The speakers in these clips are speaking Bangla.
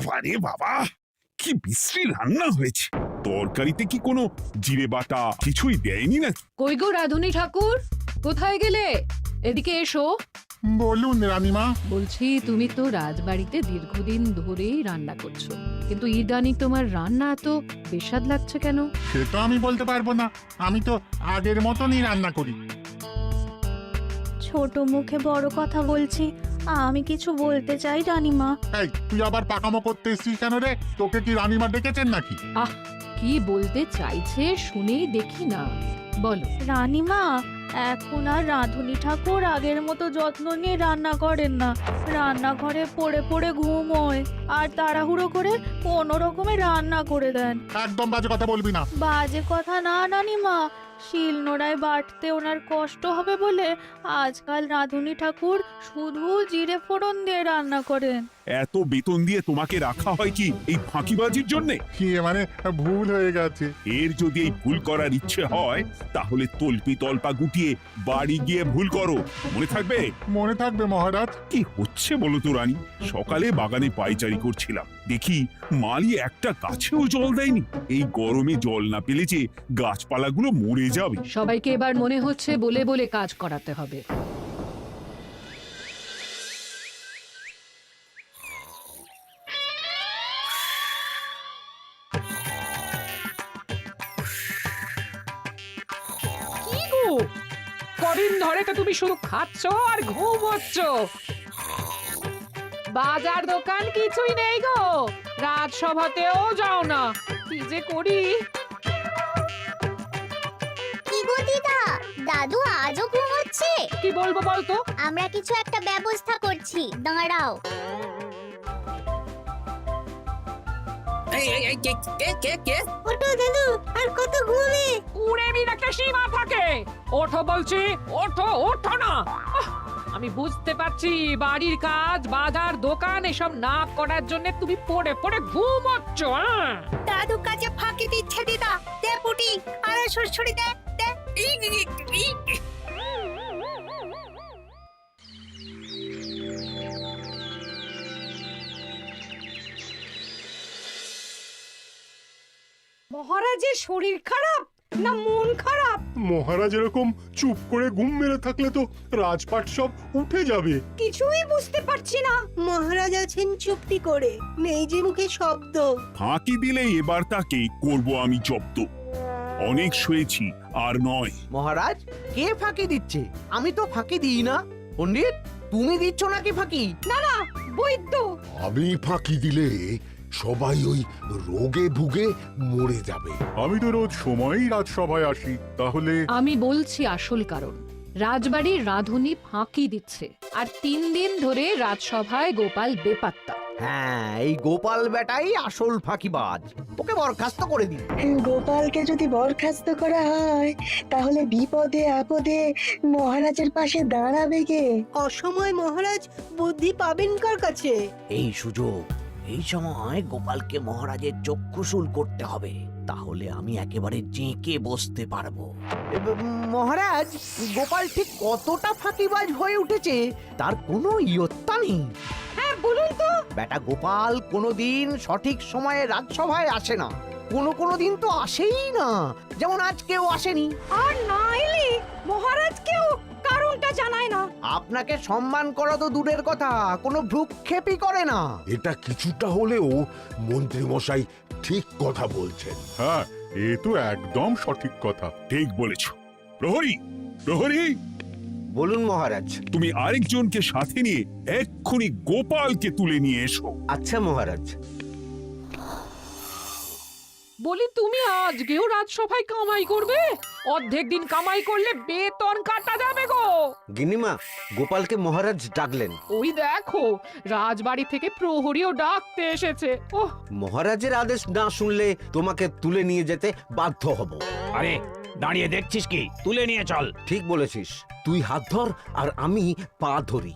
বাবা রে বাবা, কি বিশ্রী রান্না হয়েছে! তরকারিতে কি কোনো জিরে বাটা কিছুই দেয়নি না? কই গো রাধুনী ঠাকুর, কোথায় গেলে? এদিকে এসো। বলুন রানীমা। বলছি, তুমি তো রাজবাড়িতে দীর্ঘদিন ধরেই রান্না করছো, কিন্তু ইদানিং তোমার রান্না এত বেস্বাদ লাগছে কেন? সে তো আমি বলতে পারবো না, আমি তো আগের মতনই রান্না করি। ছোট মুখে বড় কথা বলছি, আমি কিছু বলতে চাই রানীমা। এই, তুই আবার পাকামো করতে এসছিস কেন রে? তোকে কি রানীমা ডেকেছেন নাকি? আহ, কি বলতে চাইছে শুনেই দেখি না, বলো। রানীমা, এখন আর রাঁধুনি ঠাকুর আগের মতো যত্ন নিয়ে রান্না করেন না। রান্নাঘরে পড়ে পড়ে ঘুমোয় আর তাড়াহুড়ো করে কোনো রকমে রান্না করে দেন। একদম বাজে কথা বলবি না। বাজে কথা না রানীমা, শিলনোড়ায় বাটতে ওনার কষ্ট হবে বলে আজকাল রাঁধুনি ঠাকুর শুধু জিরে ফোড়ন দিয়ে রান্না করেন। এত বেতন দিয়ে তোমাকে রাখা হয় কি এই ফাঁকিবাজির জন্যে? কি মানে ভুল হয়ে গেছে। এর যদি এই ভুল করার ইচ্ছে হয় তাহলে তল্পি তল্পা গুটিয়ে বাড়ি গিয়ে ভুল করো, মনে থাকবে? মনে থাকবে মহারাজ। কি হচ্ছে বলো তো রানী? সকালে বাগানে পায়চারি করছিলাম, দেখি মালি একটা গাছেও জল দেয়নি। এই গরমে জল না পেলে যে গাছপালাগুলো মরে যাবে। সবাইকে এবার মনে হচ্ছে বলে বলে কাজ করাতে হবে। কি গো, কদিন ধরে তো তুমি শুধু খাচ্ছ আর ঘুমোচ্ছ। বাজার দোকান কিছুই নেই গো, রাজসভাতেও যাও না। কি যে করি। কি গো দিদা, দাদু আজও ঘুমোচ্ছে? কি বলবো বলতো? আমরা কিছু একটা ব্যবস্থা করছি, দাঁড়াও। ওঠো দাদু, আর কত ঘুমে? কুড়েমির একটা সীমা থাকে। ওঠো বলছি, ওঠো, ওঠো না। আমি বুঝতে পারছি বাড়ির কাজ, বাজার দোকান এসব না করার জন্য তুমি পড়ে পড়ে ঘুমোচ্ছ। দাদু কাজে ফাঁকি দিচ্ছে দিদা। দে পুটি, আর সরসরি দে দে। মহারাজের শরীর খারাপ না মন খারাপ? মহারাজ এরকম চুপ করে ঘুম মেরে থাকলে তো রাজপাট সব উঠে যাবে। কিছুই বুঝতে পারছি না। মহারাজ আছেন চুপটি করে, নেই যে মুখে শব্দ। ফাঁকি দিলে এবার তাকে করব আমি জব্দ। অনেক শুয়েছি, আর নয়। মহারাজ, কে ফাঁকি দিচ্ছে? আমি তো ফাঁকি দিই না। পণ্ডিত, তুমি দিচ্ছ নাকি ফাঁকি? না না, বৈদ্য। আমি ফাঁকি দিলে সবাই ওই রোগে ভুগে মরে যাবে। আমি তো রোজ সময়ই রাজসভায় আসি, তাহলে আমি বলছি আসল কারণ। রাজবাড়ির রাঁধুনি ফাঁকি দিচ্ছে, আর 3 দিন ধরে রাজসভায় গোপাল বেপাত্তা। হ্যাঁ, এই গোপাল বেটাই আসল ফাঁকিবাজ। ওকে বরখাস্ত করে দিন। গোপালকে যদি বরখাস্ত করা হয় তাহলে বিপদে আপদে মহারাজের পাশে দাঁড়াবে কে? অসময় মহারাজ বুদ্ধি পাবেন কার কাছে? এই সুযোগ, এই সময় গোপালকে মহারাজের চক্ষুশূল করতে হবে, তাহলে আমি একেবারে জেঁকে বসতে পারবো। মহারাজ, গোপাল ঠিক কতটা ফাঁকিবাজ হয়ে উঠেছে তার কোনো ইয়ত্তা নেই। হ্যাঁ, বলুন তো। বেটা গোপাল কোনোদিন সঠিক সময়ে রাজসভায় আসে না। কোনো দিন তো আসেই না, যেমন আজকেও আসেনি। আর না এলে মহারাজকেও কারণটা জানায় না। আপনাকে সম্মান করা তো দূরের কথা, কোনো ভ্রুক্ষেপই করে না। এটা কিছুটা হলেও মন্ত্রী মশাই ঠিক কথা বলছেন। হ্যাঁ, এ তো একদম সঠিক কথা। ঠিক বলেছ। প্রহরী, প্রহরী, বলুন মহারাজ। তুমি আরেকজনকে সাথে নিয়ে এক্ষুনি গোপালকে তুলে নিয়ে এসো। আচ্ছা মহারাজ। বলি, তুমি আজকেও রাজসভায় কামাই করবে? অর্ধেক দিন কামাই করলে বেতন কাটা যাবে গো। গিন্নিমা, গোপালকে মহারাজ ডাকলেন। ওই দেখো, রাজবাড়ি থেকে প্রহরীও ডাকতে এসেছে। ওহ, মহারাজের আদেশ না শুনলে তোমাকে তুলে নিয়ে যেতে বাধ্য হব। আরে দাঁড়িয়ে দেখছিস কি? তুলে নিয়ে চল। ঠিক বলেছিস, তুই হাত ধর আর আমি পা ধরি।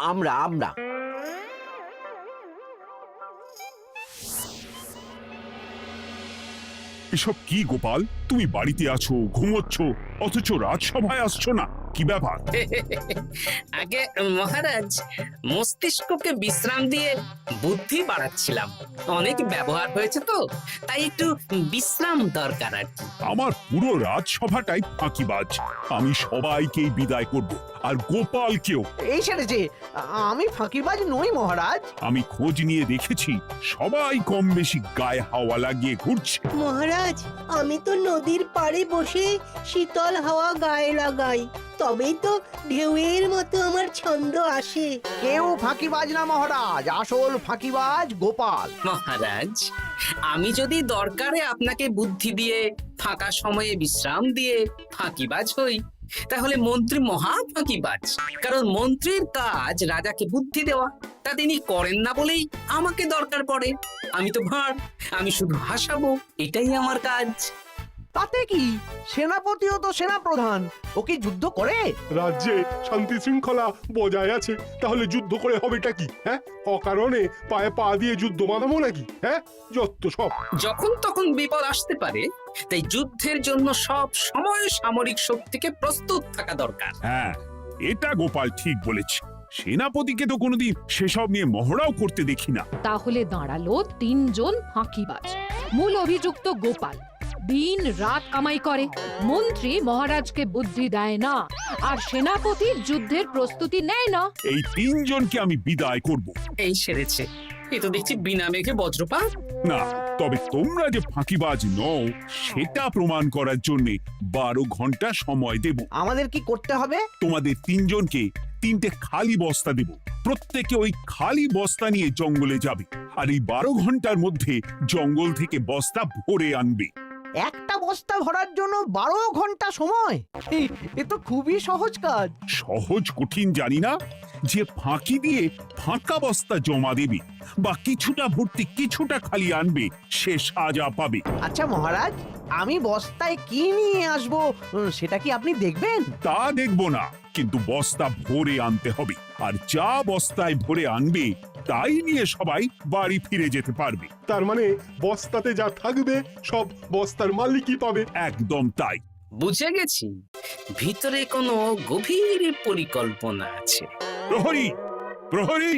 আমরা এসব কি গোপাল? তুমি বাড়িতে আছো, ঘুমোচ্ছ, অথচ রাজসভায় আসছো না। কি ব্যাপার? আগে মহারাজ, মস্তিষ্ককে বিশ্রাম দিয়ে বুদ্ধি বাড়াচ্ছিলাম। অনেক ব্যবহার হয়েছে তো, তাই একটু বিশ্রাম দরকার আর কি। আমার পুরো রাজসভাটাই ফাঁকিবাজ। আমি সবাইকেই বিদায় করব, আর গোপালকেও। এই সেরেছে, আমি ফাঁকিবাজ নই মহারাজ। আমি খোঁজ নিয়ে দেখেছি সবাই কম বেশি গায়ে হাওয়া লাগিয়ে ঘুরছে। মহারাজ, আমি তো নদীর পাড়ে বসে শীতল হাওয়া গায়ে লাগাই, তবেই তো ঢেউয়ের মতো আমার ছন্দ আসে। কেউ ফাঁকিবাজ না মহারাজ, আসল ফাঁকিবাজ গোপাল। মহারাজ, আমি যদি দরকারে আপনাকে বুদ্ধি দিয়ে, ফাঁকা সময়ে বিশ্রাম দিয়ে ফাঁকিবাজ হই, তাহলে মন্ত্রী মহা ফাঁকিবাজ। কারণ মন্ত্রীর কাজ রাজাকে বুদ্ধি দেওয়া, তা তিনি করেন না বলেই আমাকে দরকার পড়ে। আমি তো ভাঁড়, আমি শুধু হাসাবো, এটাই আমার কাজ। তাতে কি, সেনাপতিও তো সেনা প্রধান, ও কি যুদ্ধ করে? রাজ্যে শান্তি শৃঙ্খলা বজায় আছে, তাহলে যুদ্ধ করে হবেটা কি? হ্যাঁ, অকারণে পায়ে পা দিয়ে যুদ্ধ বাঁধাবো নাকি? হ্যাঁ, যত সব। যখন তখন বিপদ আসতে পারে, তাই যুদ্ধের জন্য সব সময় সামরিক শক্তিকে প্রস্তুত থাকা দরকার। হ্যাঁ, এটা গোপাল ঠিক বলেছে। সেনাপতিকে তো কোনোদিন সেসব নিয়ে মহড়াও করতে দেখি না। তাহলে দাঁড়ালো 3 জন ফাঁকিবাজ। মূল অভিযুক্ত গোপাল দিন রাত কামাই করে, মন্ত্রী মহারাজকে বুদ্ধি দেয় না, আর সেনাপতি যুদ্ধের প্রস্তুতি নেয় না। এই 3 জনকে আমি বিদায় করব। এই সেরেছে, এ তো দেখছি বিনা মেঘে বজ্রপাত। না, তবে তোমরা যে ফাঁকিবাজ নও সেটা প্রমাণ করার জন্য 12 ঘন্টা সময় দেব। আমাদের কি করতে হবে? তোমাদের 3 জনকে 3টে খালি বস্তা দেব। প্রত্যেকে ওই খালি বস্তা নিয়ে জঙ্গলে যাবে, আর এই 12 ঘন্টার মধ্যে জঙ্গল থেকে বস্তা ভরে আনবে। একটা বস্তা ভরার জন্য 12 ঘন্টা সময়? এ তো খুবই সহজ কাজ। সহজ কঠিন জানি না, যে ফাঁকি দিয়ে ফাঁকা বস্তা জমা দেবে বা কিছুটা ভর্তি কিছুটা খালি আনবে, সে সাজা পাবে। আচ্ছা মহারাজ, আমি বস্তায় কি নিয়ে আসবো সেটা কি আপনি দেখবেন? তা দেখব না, কিন্তু বস্তা ভরে আনতে হবে। আর যা বস্তায় ভরে আনবে তাই নিয়ে সবাই বাড়ি ফিরে যেতে পারবে। তার মানে বস্তাতে যা থাকবে সব বস্তার মালিকই পাবে। একদম তাই। বুঝে গেছি, ভিতরে কোনো গভীর পরিকল্পনা আছে। প্রহরী, প্রহরী,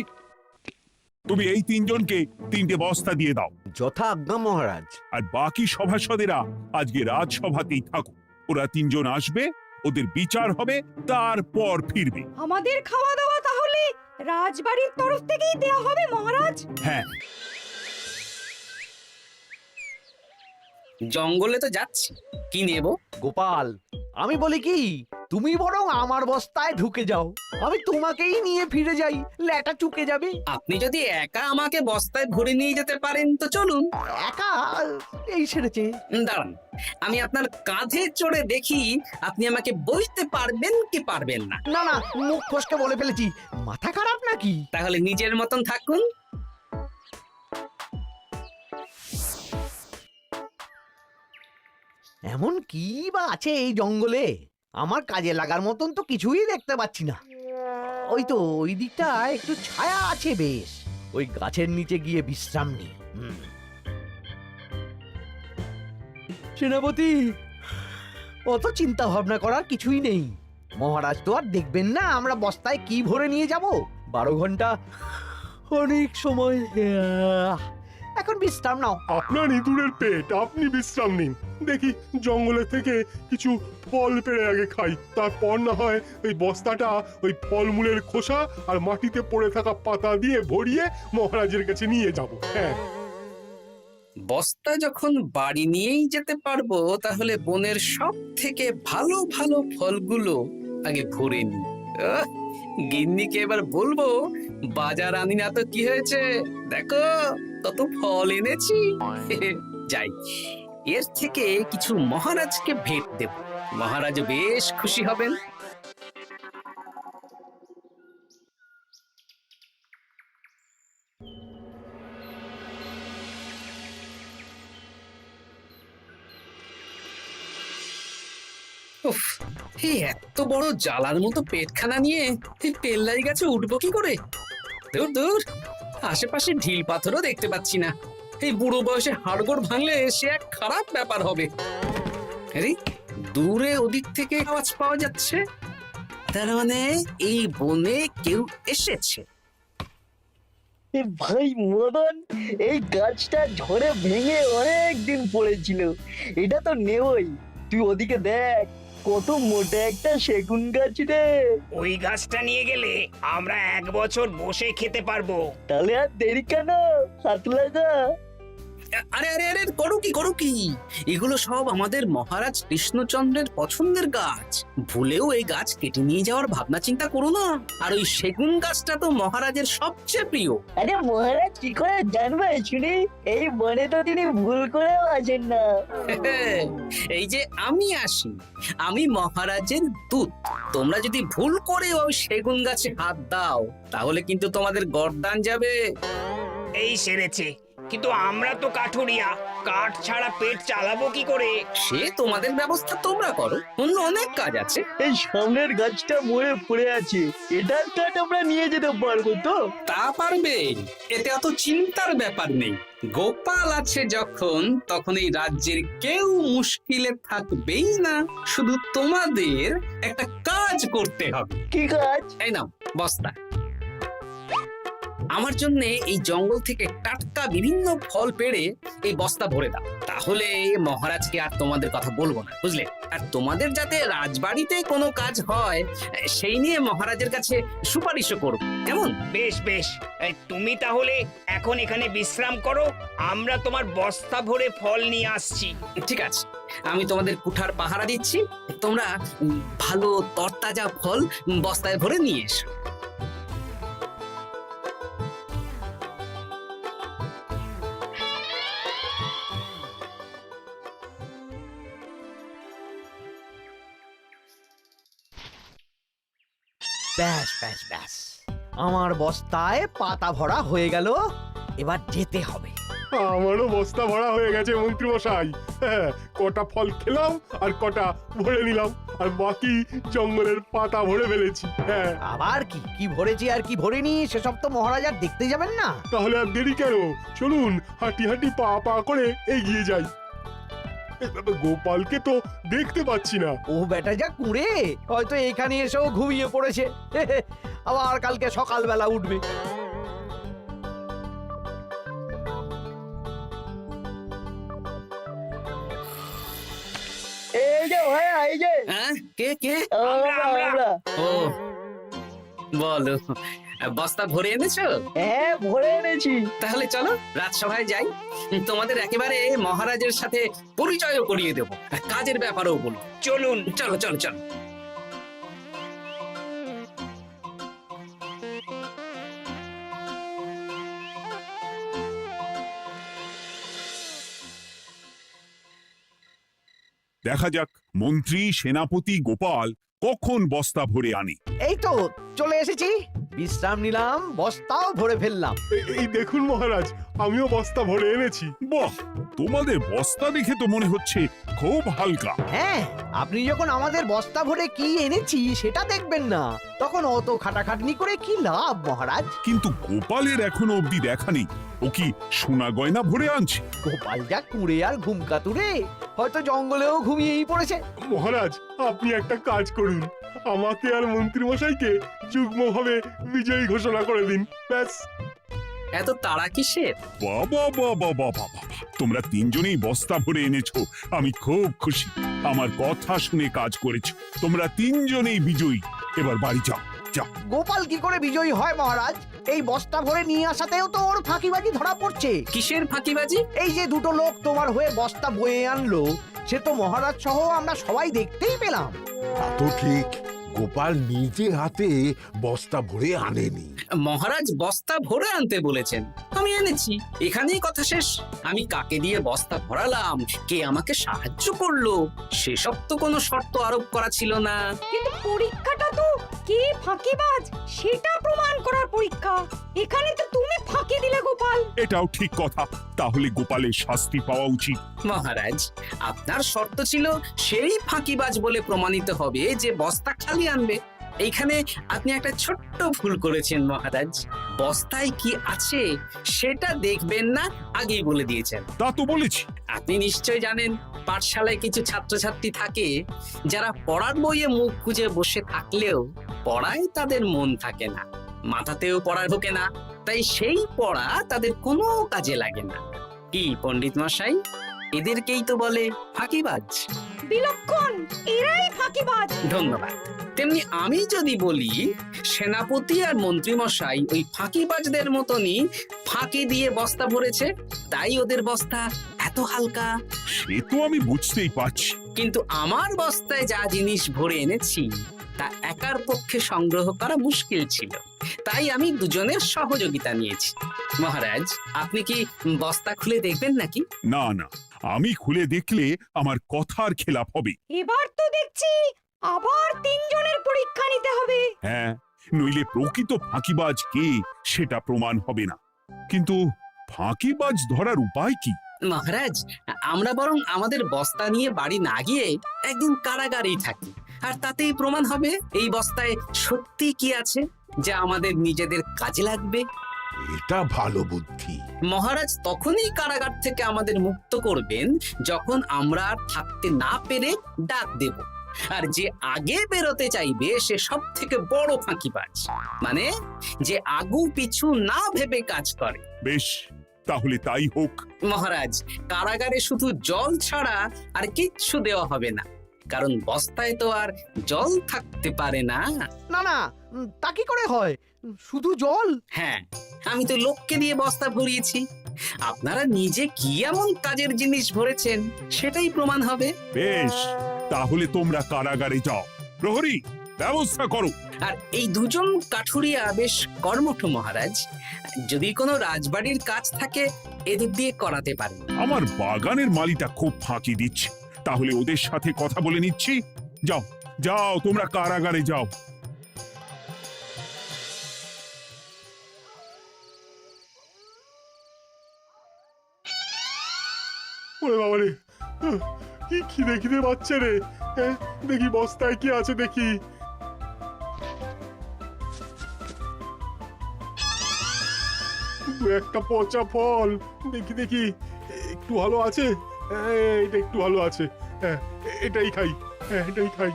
তুমি এই 3 জনকে 3টে বস্তা দিয়ে দাও। যথা আজ্ঞা মহারাজ। আর বাকি সভাসদেরা আজকে রাজসভাতেই থাকুক। ওরা 3 জন আসবে, ওদের বিচার হবে, তারপর ফিরবে। আমাদের খাওয়া দাওয়া তাহলে রাজবাড়ির তরফ থেকেই দেওয়া হবে মহারাজ? হ্যাঁ। জঙ্গলে তো যাচ্ছি, কি নেব? গোপাল, আমি বলি কি, তুমি বরং আমার বস্তায় ঢুকে যাও, আমি তোমাকেই নিয়ে ফিরে যাই, ল্যাটা চুকে যাবে। আপনি যদি একা আমাকে বস্তায় ভরে নিয়ে যেতে পারেন তো চলুন। একা? এই সেরেছে। দাঁড়ান, আমি আপনার কাঁধে চড়ে দেখি আপনি আমাকে বইতে পারবেন কি পারবেন না। না না, মুখ ফসকে বলে ফেলেছি, মাথা খারাপ নাকি? তাহলে নিজের মতন থাকুন। এমন কি বা আছে এই জঙ্গলে? আমার কাজে লাগার মতন তো কিছুই দেখতে পাচ্ছি না। ওই তো ওই দিকটা একটু ছায়া আছে বেশ, ওই গাছের নিচে গিয়ে বিশ্রাম নিই। সেনাপতি, অত চিন্তা ভাবনা করার কিছুই নেই। মহারাজ তো আর দেখবেন না আমরা বস্তায় কি ভরে নিয়ে যাব। 12 ঘন্টা অনেক সময়। এখন বিশ্রাম নাও। আপনার ইঁদুরের পেট, আপনি বিশ্রাম নিন। দেখি জঙ্গলে থেকে কিছু ফল পেড়ে আগে খাই, তারপর না হয় ওই বস্তাটা ওই ফলমূলের খোসা আর মাটিতে পড়ে থাকা পাতা দিয়ে ভরিয়ে মহারাজের কাছে নিয়ে যাব। হ্যাঁ, বস্তা যখন বাড়ি নিয়েই যেতে পারবো, তাহলে বনের সব থেকে ভালো ভালো ফলগুলো আগে ভরে নি। গিন্নিকে এবার বলবো, বাজার আনি না তো কি হয়েছে, দেখো কত ফল এনেছি। যাই, এর থেকে কিছু মহারাজকে ভেট দেব, মহারাজ বেশ খুশি হবেন। উফ, এই এত বড় জ্বালার মতো পেটখানা নিয়ে এই পেল্লাই গাছে উঠবো কি করে? দূর দূর, আশেপাশে ঢিল পাথরও দেখতে পাচ্ছি না। এই বুড়ো বয়সে হাড়গোড় ভাঙলে সে এক খারাপ ব্যাপার হবে। আরে, দূরে ওদিক থেকে আওয়াজ পাওয়া যাচ্ছে। তার মানে এই বনে কেউ এসেছে। ভাই মদন, এই গাছটা ঝড়ে ভেঙে অনেক দিন পড়েছিল, এটা তো নেবই। তুই ওদিকে দেখ, কত মোটা একটা সেগুন গাছ রে। ওই গাছটা নিয়ে গেলে আমরা 1 বছর বসে খেতে পারবো। তাহলে আর দেরি কেন, হাত লাগা। আরে আরে আরে, করো কি এগুলো সব আমাদের মহারাজ কৃষ্ণচন্দ্রের পছন্দের গাছ। ভুলেও এই গাছ কেটে নিয়ে যাওয়ার ভাবনা চিন্তা করো না। আর ওই সেগুন গাছটা তো মহারাজের সবচেয়ে প্রিয়। আরে মহারাজ কি করে জানবে শুনি? এই বনে তো তিনি ভুল করেও আসেন না। এই যে আমি আসি, আমি মহারাজের দূত। তোমরা যদি ভুল করে ওই সেগুন গাছে হাত দাও তাহলে কিন্তু তোমাদের গর্দান যাবে। এই সেরেছে, কিন্তু আমরা তো কাঠুরিয়া, কাঠ ছাড়া পেট চালাবো কি করে? সে তোমাদের ব্যবস্থা তোমরা করো, অন্য অনেক কাজ আছে। এই সামনের গাছটা মরে পড়ে আছে, এটার কাঠ আমরা নিয়ে যেতে পারবো তো? তা পারবে, এতে অত চিন্তার ব্যাপার নেই। গোপাল আছে যখন, তখন এই রাজ্যের কেউ মুশকিলে থাকবেই না। শুধু তোমাদের একটা কাজ করতে হবে। কি কাজ? এই নাও বস্তা। আমার জন্য এই জঙ্গল থেকে টাটকা বিভিন্ন ফল পেড়ে এই বস্তা ভরে দাও, তাহলে মহারাজকে আর তোমাদের কথা বলবো না, বুঝলে? আর তোমাদের যাতে রাজবাড়িতে কোনো কাজ হয় সেই নিয়ে মহারাজের কাছে সুপারিশও করো, কেমন? বেশ বেশ, এই তুমি তাহলে এখন এখানে বিশ্রাম করো, আমরা তোমার বস্তা ভরে ফল নিয়ে আসছি। ঠিক আছে, আমি তোমাদের কুঠার পাহারা দিচ্ছি, তোমরা ভালো তরতাজা ফল বস্তায় ভরে নিয়ে এসো। ব্যাস ব্যাস ব্যাস, আমার বস্তায় পাতা ভরা হয়ে গেল, এবার যেতে হবে। আমারও বস্তা ভরা হয়ে গেছে মন্ত্রী মশাই। হ্যাঁ, কটা ফল খেলাম আর কটা ভরে নিলাম, আর বাকি জঙ্গলের পাতা ভরে ফেলেছি। হ্যাঁ, আবার কি কি ভরেছি আর কি ভরিনি সেসব তো মহারাজ আর দেখতে যাবেন না। তাহলে আর দেরি কেন, চলুন হাঁটি হাঁটি পা পা করে এগিয়ে যাই। গোপালকে তো দেখতে পাচ্ছি না। ও বেটা যা কুঁড়ে, হয়তো এখানে এসেও ঘুমিয়ে পড়েছে। আবার কালকে সকালবেলা উঠবে। এই যে ভাইয়া, এই যে। হ্যাঁ, কে কে? আমরা। ও বলো, বস্তা ভরে এনেছো? হ্যাঁ, ভরে এনেছি। তাহলে চলো রাজসভায় যাই, তোমাদের একেবারে মহারাজের সাথে পরিচয়ও করিয়ে দেবো, আর কাজের ব্যাপারেও বলবো। চলুন। চলো চলো চলো। দেখা যাক মন্ত্রী সেনাপতি গোপাল কখন বস্তা ভরে আনে। এই তো চলে এসেছি, বিশ্রাম নিলাম, বস্তাও ভরে ফেললাম। এই দেখুন মহারাজ, আমিও বস্তা ভরে এনেছি। বাহ, তোমাদের বস্তা দেখে তো মনে হচ্ছে খুব হালকা। হ্যাঁ, আপনি যখন আমাদের বস্তা ভরে কি এনেছি সেটা দেখবেন না, তখন অত খাটাখাটনি করে কি লাভ মহারাজ? কিন্তু গোপালের এখনো অবধি দেখা নেই, ও কি সোনা গয়না ভরে আনছে? গোপাল যা কুঁড়ে আর ঘুমকাতুরে, হয়তো জঙ্গলেও ঘুমিয়েই পড়েছে। মহারাজ, আপনি একটা কাজ করুন, আমাকে আর মন্ত্রী মশাইকে যুগ্মভাবে বিজয়ী ঘোষণা করে দিন, ব্যাস। এত তাড়া কিসের? বাবা বাবা বাবা বাবা, তোমরা তিনজনেই বস্তা ভরে এনেছো, আমি খুব খুশি। আমার কথা শুনে কাজ করেছো, তোমরা তিনজনেই বিজয়ী। এবার বাড়ি যাও, যাও। গোপাল কি করে বিজয়ী হয় মহারাজ? এই বস্তা ভরে নিয়ে আসাতেও তো ওর ফাঁকিবাজি ধরা পড়ছে। কিসের ফাঁকিবাজি? এই যে দুটো লোক তোমার হয়ে বস্তা বয়ে আনলো, সে তো মহারাজ সহ আমরা সবাই দেখতেই পেলাম। তা তো ঠিক, গোপাল নিজে হাতে বস্তা ভরে আনেনি। মহারাজ বস্তা ভরে আনতে বলেছেন, আমি এনেছি, এখানেই কথা শেষ। আমি কাকে দিয়ে বস্তা ভরালাম, কে আমাকে সাহায্য করলো, সেসব তো কোনো শর্ত আরোপ করা ছিল না। কিন্তু পরীক্ষাটা তো কে ফাঁকিবাজ সেটা প্রমাণ করার পরীক্ষা। এখানে তো তুমি ফাঁকি দিলে গোপাল। এটাও ঠিক কথা, তাহলে গোপালের শাস্তি পাওয়া উচিত। মহারাজ, আপনার শর্ত ছিল সেই ফাঁকিবাজ বলে প্রমাণিত হবে যে বস্তা খালি আনবে। এইখানে আপনি একটা ছোট্ট ভুল করেছেন মহারাজ। বস্তায় কি আছে সেটা দেখবেন না, আগেই বলে দিয়েছেন। তা তো বলেছি। আপনি নিশ্চয় জানেন পাঠশালায় কিছু ছাত্রছাত্রী থাকে যারা পড়ার বইয়ে মুখ গুজে বসে থাকলেও পড়ায় তাদের মন থাকে না, মাথাতেও পড়া ঢোকে না, তাই সেই পড়া তাদের কোনো কাজে লাগে না। কি পণ্ডিত মশাই, এদেরকেই তো বলে ফাঁকিবাজ। বিলক্ষণ, এরাই ফাঁকিবাজ। ধন্যবাদ। তেমনি আমি যদি বলি সেনাপতি আর মন্ত্রী মশাই ওই ফাঁকিবাজদের মতনই ফাঁকি দিয়ে বস্তা ভরেছে, তাই ওদের বস্তা এত হালকা। সে তো আমি বুঝতেই পারছি। কিন্তু আমার বস্তায় যা জিনিস ভরে এনেছি তা একার পক্ষে সংগ্রহ করা মুশকিল ছিল, তাই আমি দুজনের সহযোগিতা নিয়েছি। মহারাজ, আপনি কি বস্তা খুলে দেখবেন নাকি? না না, আমি খুলে দেখলে আমার কথার খেলাপ হবে। এবার তো দেখছি আবার তিনজনের পরীক্ষা নিতে হবে। হ্যাঁ, নইলে প্রকৃত ফাঁকিবাজ কে সেটা প্রমাণ হবে না। কিন্তু ফাঁকিবাজ ধরার উপায় কি? মহারাজ, আমরা বরং আমাদের বস্তা নিয়ে বাড়ি না গিয়ে একদিন কারাগারেই থাকি, আর তাতেই প্রমাণ হবে এই বস্তায় সত্যি কি আছে যা আমাদের নিজেদের কাজে লাগবে। এটা ভালো বুদ্ধি। মহারাজ তখনই কারাগার থেকে আমাদের মুক্ত করবেন যখন আমরা আর থাকতে না পেরে ডাক দেব, আর যে আগে বেরোতে চাইবে সে সব থেকে বড় ফাঁকিবাজ, মানে যে আগু পিছু না ভেবে কাজ করে। বেশ, তাহলে তাই হোক। মহারাজ, কারাগারে শুধু জল ছাড়া আর কিচ্ছু দেওয়া হবে না, কারণ বস্তায় তো আর জল থাকতে পারে না। না না, তা কি করে হয়? শুধু জল? হ্যাঁ, আমি তো লোককে দিয়ে বস্তা ভরিয়েছি। আপনারা নিজে কি এমন কাজের জিনিস ভরেছেন সেটাই প্রমাণ হবে। বেশ, তাহলে তোমরা কারাগারে যাও। প্রহরী, ব্যবস্থা করো। আর এই দুজন কাঠুরিয়া বেশ কর্মঠ মহারাজ, যদি কোনো রাজবাড়ির কাজ থাকে এদের দিয়ে করাতে পারেন। আমার বাগানের মালিটা খুব ফাঁকি দিচ্ছে, তাহলে ওদের সাথে কথা বলে নিচ্ছি। যাও যাও, তোমরা কারাগারে যাও। ওরে বাবা রে, কি খিদে খিদে পাচ্ছে রে। দেখি বস্তায় কি আছে দেখি। দু একটা পচা ফল, দেখি দেখি একটু ভালো আছে। এটা একটু ভালো আছে, হ্যাঁ এটাই খাই, হ্যাঁ এটাই খাই।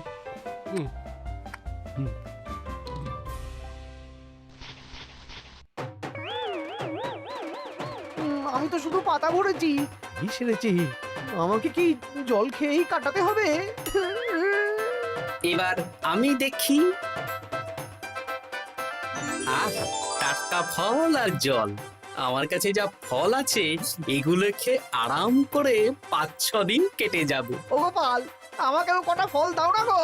আমি তো শুধু পাতা ভরেছি, কি সেরেছি? আমাকে কি জল খেয়েই কাটাতে হবে? এবার আমি দেখি। টাটকা ফল আর জল, আমার কাছে যা ফল আছে এগুলো খেয়ে আরাম করে 5-6 দিন কেটে যাবে। ও গোপাল, আমাকেও কটা ফল দাও না গো।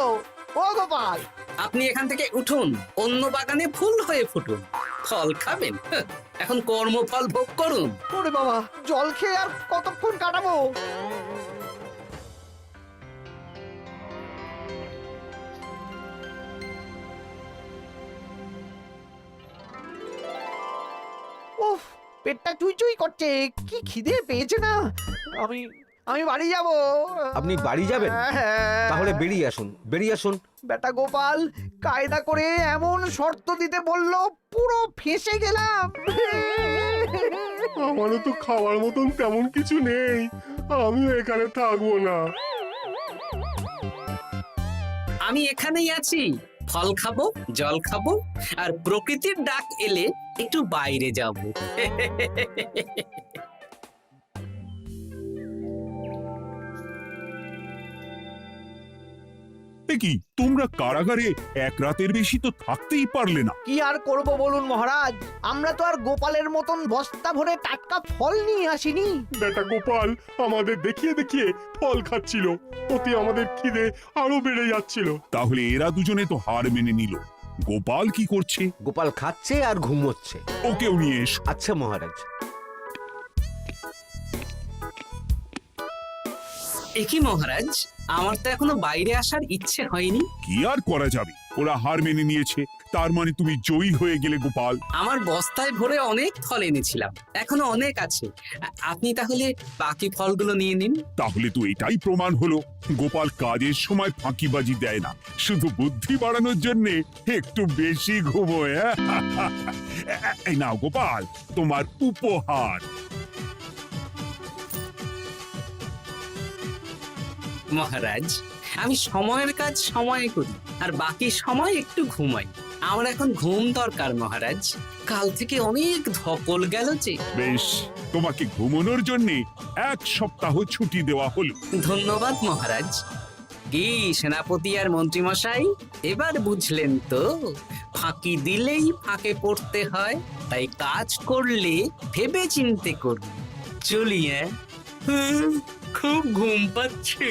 ও গোপাল, আপনি এখান থেকে উঠুন, অন্য বাগানে ফুল হয়ে ফুটুন। ফল খাবেন, এখন কর্মফল ভোগ করুন। ওরে বাবা, জল খেয়ে আর কতক্ষণ কাটাবো? উফ, পেটটা চুই করছে, কি খিদে পেয়েছে না। আমি আমি বাড়ি যাব। আপনি বাড়ি যাবেন? তাহলে বেরিয়ে আসুন, বেরিয়ে আসুন। বেটা গোপাল কায়দা করে এমন শর্ত দিতে বললো, পুরো ফেঁসে গেলাম। আমারও তো খাওয়ার মতন তেমন কিছু নেই, আমিও এখানে থাকবো না। আমি এখানেই আছি, ফল খাবো, জল খাবো, আর প্রকৃতির ডাক এলে একটু বাইরে যাব। কি তোমরা কারাগারে এক রাতের বেশি তো থাকতেই পারলে না? কি আর করব বলুন মহারাজ, আমরা তো আর গোপালের মতন বস্তা ভরে টাটকা ফল নিয়ে আসিনি। বেটা গোপাল আমাদের দেখিয়ে দেখিয়ে ফল খাচ্ছিল, ওতে আমাদের খিদে আরো বেড়ে যাচ্ছিল। তাহলে এরা দুজনে তো হার মেনে নিল। গোপাল কি করছে? গোপাল খাচ্ছে আর ঘুমোচ্ছে। ওকেও নিয়ে এসো। আচ্ছা মহারাজ। একই মহারাজ, আমার তো এখনো বাইরে আসার ইচ্ছে হয়নি। কি আর করা যাবে, ওরা হার মেনে নিয়েছে, তার মানে তুমি জয়ী হয়ে গেলে গোপাল। আমার বস্তায় ভরে অনেক ফল এনেছিলাম, এখনো অনেক আছে। আপনি তাহলে বাকি ফলগুলো নিয়ে নিন। তাহলে তো এটাই প্রমাণ হলো গোপাল কাজের সময় ফাঁকিবাজি দেয় না, শুধু বুদ্ধি বাড়ানোর জন্য একটু বেশি ঘুমোয়। এই নাও গোপাল, তোমার উপহার। মহারাজ, আমি সময়ের কাজ সময়ে করি আর বাকি সময় একটু ঘুমাই। আমার এখন ঘুম দরকার মহারাজ, কাল থেকে অনেক ধকল গেল যে। বেশ, তোমাকে ঘুমানোর জন্য 1 সপ্তাহ ছুটি দেওয়া হলো। ধন্যবাদ মহারাজ। কি সেনাপতি আর মন্ত্রীমশাই, এবার বুঝলেন তো, ফাঁকি দিলেই ফাঁকে পড়তে হয়, তাই কাজ করলে ভেবে চিন্তে করুন। চলি, খুব ঘুম পাচ্ছে।